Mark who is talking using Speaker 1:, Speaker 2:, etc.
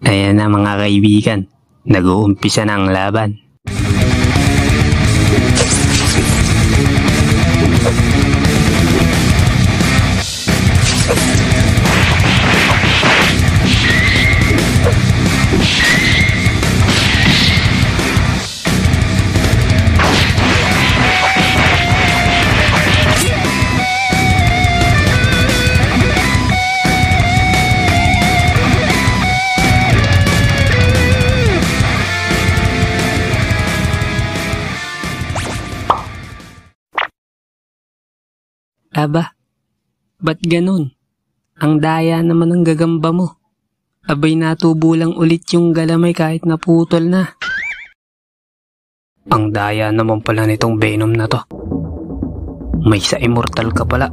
Speaker 1: Ayan na mga kaibigan, nag-uumpisa na ang laban. Aba, ba't ganun? Ang daya naman ng gagamba mo. Abay natubo lang ulit yung galamay kahit naputol na. Ang daya naman pala nitong Venom na to. May sa immortal ka pala.